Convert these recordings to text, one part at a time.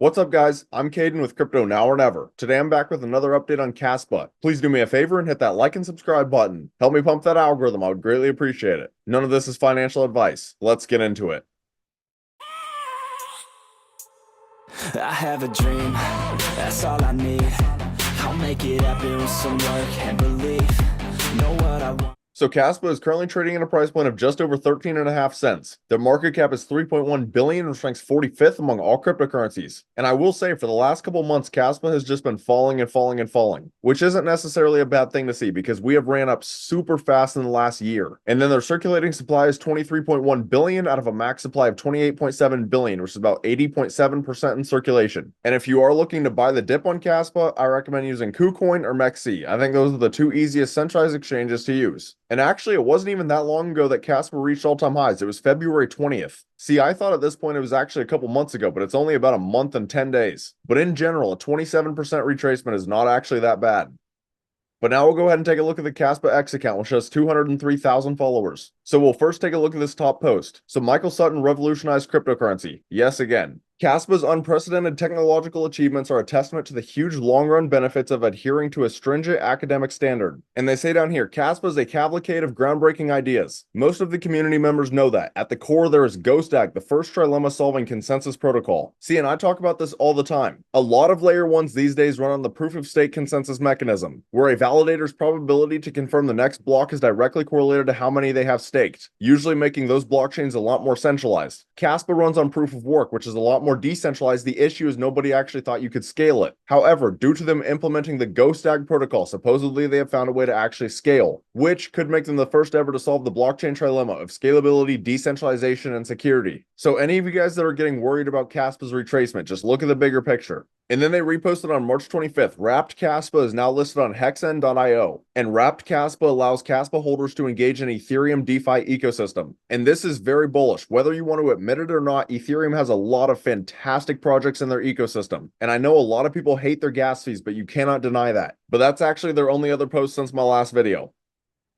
What's up, guys? I'm Caden with Crypto Now or Never. Today I'm back with another update on Kaspa. Please do me a favor and hit that like and subscribe button. Help me pump that algorithm. I would greatly appreciate it. None of this is financial advice. Let's get into it. I have a dream, that's all I need. I'll make it happen with some work and belief. Know what I want. So Kaspa is currently trading at a price point of just over 13.5 cents. Their market cap is 3.1 billion and ranks 45th among all cryptocurrencies. And I will say, for the last couple months, Kaspa has just been falling and falling and falling, which isn't necessarily a bad thing to see because we have ran up super fast in the last year. And then their circulating supply is 23.1 billion out of a max supply of 28.7 billion, which is about 80.7% in circulation. And if you are looking to buy the dip on Kaspa, I recommend using KuCoin or MEXC. I think those are the two easiest centralized exchanges to use. And actually, it wasn't even that long ago that Kaspa reached all-time highs. It was February 20th. See, I thought at this point it was actually a couple months ago, but it's only about a month and 10 days. But in general, a 27% retracement is not actually that bad. But now we'll go ahead and take a look at the Kaspa X account, which has 203,000 followers. So we'll first take a look at this top post. So Michael Sutton revolutionized cryptocurrency. Yes, again. Kaspa's unprecedented technological achievements are a testament to the huge long-run benefits of adhering to a stringent academic standard. And they say down here, Kaspa is a cavalcade of groundbreaking ideas. Most of the community members know that. At the core, there is GhostAgg, the first trilemma solving consensus protocol. See, and I talk about this all the time. A lot of layer ones these days run on the proof-of-stake consensus mechanism, where a validator's probability to confirm the next block is directly correlated to how many they have staked, usually making those blockchains a lot more centralized. Kaspa runs on proof of work, which is a lot more decentralized. The issue is nobody actually thought you could scale it. However, due to them implementing the GhostAgg protocol, supposedly they have found a way to actually scale, which could make them the first ever to solve the blockchain trilemma of scalability, decentralization, and security. So any of you guys that are getting worried about Kaspa's retracement, just look at the bigger picture. And then they reposted on March 25th, Wrapped Kaspa is now listed on hexen.io, and Wrapped Kaspa allows Kaspa holders to engage in Ethereum DeFi ecosystem. And this is very bullish. Whether you want to admit it or not, Ethereum has a lot of fantastic projects in their ecosystem. And I know a lot of people hate their gas fees, but you cannot deny that. But that's actually their only other post since my last video.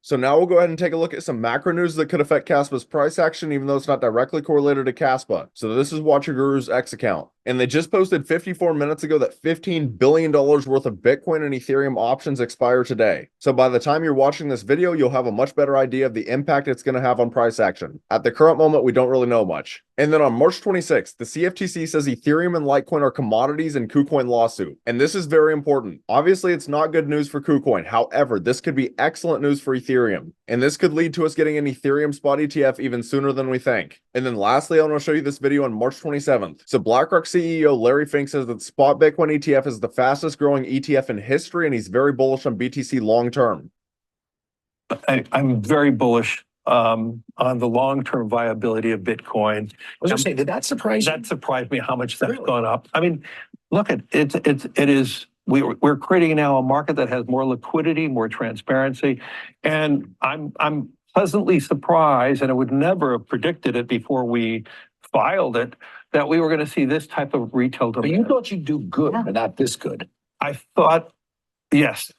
So now we'll go ahead and take a look at some macro news that could affect Kaspa's price action, even though it's not directly correlated to Kaspa. So this is WatcherGuru's X account. And they just posted 54 minutes ago that $15 billion worth of Bitcoin and Ethereum options expire today. So by the time you're watching this video, you'll have a much better idea of the impact it's going to have on price action. At the current moment, we don't really know much. And then on March 26th, the CFTC says Ethereum and Litecoin are commodities in KuCoin lawsuit. And this is very important. Obviously, it's not good news for KuCoin. However, this could be excellent news for Ethereum. And this could lead to us getting an Ethereum spot ETF even sooner than we think. And then lastly, I want to show you this video on March 27th. So BlackRock CEO Larry Fink says that spot Bitcoin ETF is the fastest growing ETF in history, and he's very bullish on BTC long term. I'm very bullish on the long-term viability of Bitcoin. I was going to say, did that surprise you? That surprised me how much that's gone up. I mean, look, it is. We're creating now a market that has more liquidity, more transparency, and I'm pleasantly surprised, and I would never have predicted it before we filed it, that we were going to see this type of retail demand. But you thought you'd do good, but not this good. I thought, yes.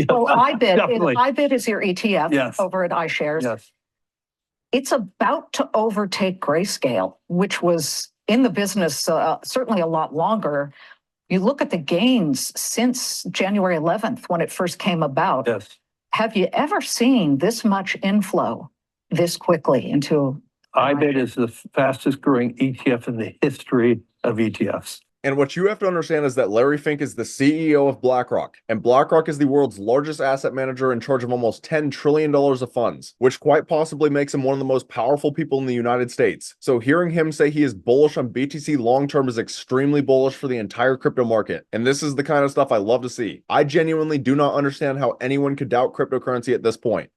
Well, Definitely. IBIT is your ETF Yes. over at iShares. Yes. It's about to overtake Grayscale, which was in the business certainly a lot longer. You look at the gains since January 11th when it first came about. Yes. Have you ever seen this much inflow this quickly into IBIT is the fastest growing ETF in the history of ETFs. And what you have to understand is that Larry Fink is the CEO of BlackRock, and BlackRock is the world's largest asset manager in charge of almost $10 trillion of funds, which quite possibly makes him one of the most powerful people in the United States. So hearing him say he is bullish on BTC long-term is extremely bullish for the entire crypto market. And this is the kind of stuff I love to see. I genuinely do not understand how anyone could doubt cryptocurrency at this point.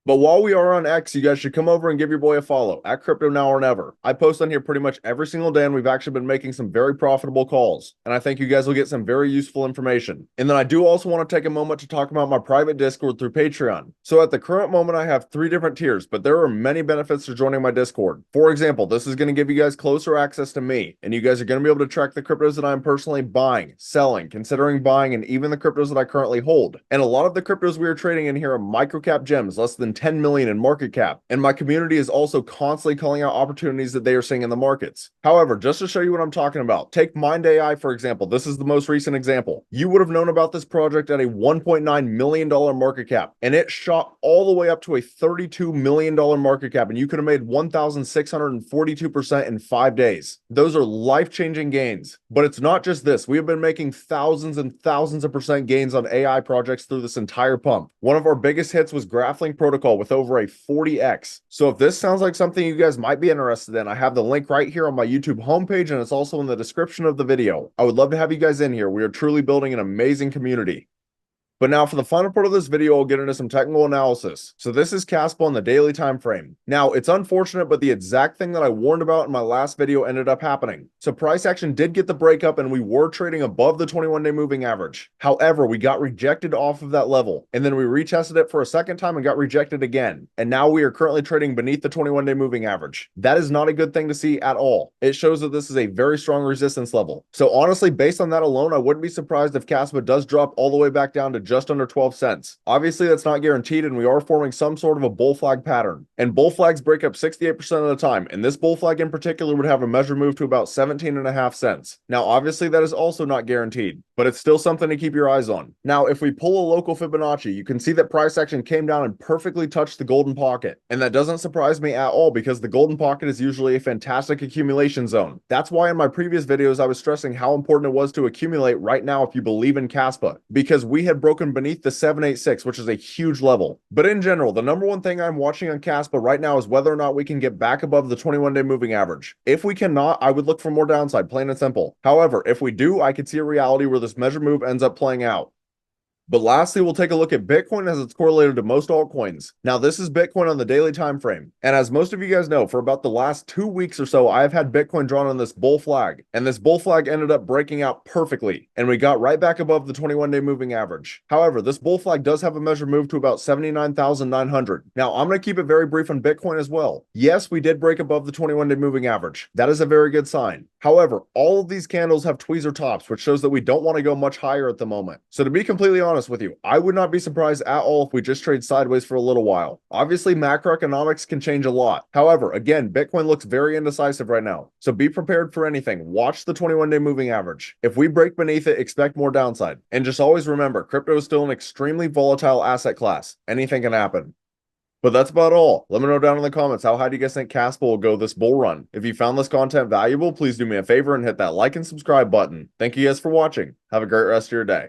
But while we are on X, you guys should come over and give your boy a follow at Crypto Now or Never. I post on here pretty much every single day, and we've actually been making some very profitable calls. And I think you guys will get some very useful information. And then I do also want to take a moment to talk about my private Discord through Patreon. So at the current moment, I have 3 different tiers, but there are many benefits to joining my Discord. For example, this is going to give you guys closer access to me, and you guys are going to be able to track the cryptos that I'm personally buying, selling, considering buying, and even the cryptos that I currently hold. And a lot of the cryptos we are trading in here are microcap gems, less than than 10 million in market cap, and my community is also constantly calling out opportunities that they are seeing in the markets. However, just to show you what I'm talking about, take Mind AI for example. This is the most recent example. You would have known about this project at a $1.9 million market cap, and it shot all the way up to a $32 million market cap, and you could have made 1,642% in 5 days. Those are life-changing gains. But it's not just this. We have been making thousands and thousands of percent gains on AI projects through this entire pump. One of our biggest hits was GraphLink Protocol with over a 40x. So if this sounds like something you guys might be interested in, I have the link right here on my YouTube homepage, and it's also in the description of the video. I would love to have you guys in here. We are truly building an amazing community. But now for the final part of this video, I'll get into some technical analysis. So this is Kaspa on the daily time frame. Now, it's unfortunate, but the exact thing that I warned about in my last video ended up happening. So price action did get the breakup and we were trading above the 21-day moving average. However, we got rejected off of that level, and then we retested it for a second time and got rejected again. And now we are currently trading beneath the 21-day moving average. That is not a good thing to see at all. It shows that this is a very strong resistance level. So honestly, based on that alone, I wouldn't be surprised if Kaspa does drop all the way back down to just under 12 cents. Obviously, that's not guaranteed, and we are forming some sort of a bull flag pattern. And bull flags break up 68% of the time, and this bull flag in particular would have a measure move to about 17.5 cents. Now, obviously, that is also not guaranteed, but it's still something to keep your eyes on. Now, if we pull a local Fibonacci, you can see that price action came down and perfectly touched the golden pocket. And that doesn't surprise me at all because the golden pocket is usually a fantastic accumulation zone. That's why in my previous videos, I was stressing how important it was to accumulate right now if you believe in Kaspa, because we had broken beneath the 786, which is a huge level. But in general, the number one thing I'm watching on Kaspa right now is whether or not we can get back above the 21-day moving average. If we cannot, I would look for more downside, plain and simple. However, if we do, I could see a reality where this measure move ends up playing out. But lastly, we'll take a look at Bitcoin as it's correlated to most altcoins. Now, this is Bitcoin on the daily time frame. And as most of you guys know, for about the last 2 weeks or so, I've had Bitcoin drawn on this bull flag. And this bull flag ended up breaking out perfectly. And we got right back above the 21-day moving average. However, this bull flag does have a measure move to about 79,900. Now, I'm going to keep it very brief on Bitcoin as well. Yes, we did break above the 21-day moving average. That is a very good sign. However, all of these candles have tweezer tops, which shows that we don't want to go much higher at the moment. So to be completely honest with you, I would not be surprised at all if we just trade sideways for a little while. Obviously, macroeconomics can change a lot. However, again, Bitcoin looks very indecisive right now. So be prepared for anything. Watch the 21-day moving average. If we break beneath it, expect more downside. And just always remember, crypto is still an extremely volatile asset class. Anything can happen. But that's about all. Let me know down in the comments, how high do you guys think Kaspa will go this bull run? If you found this content valuable, please do me a favor and hit that like and subscribe button. Thank you guys for watching. Have a great rest of your day.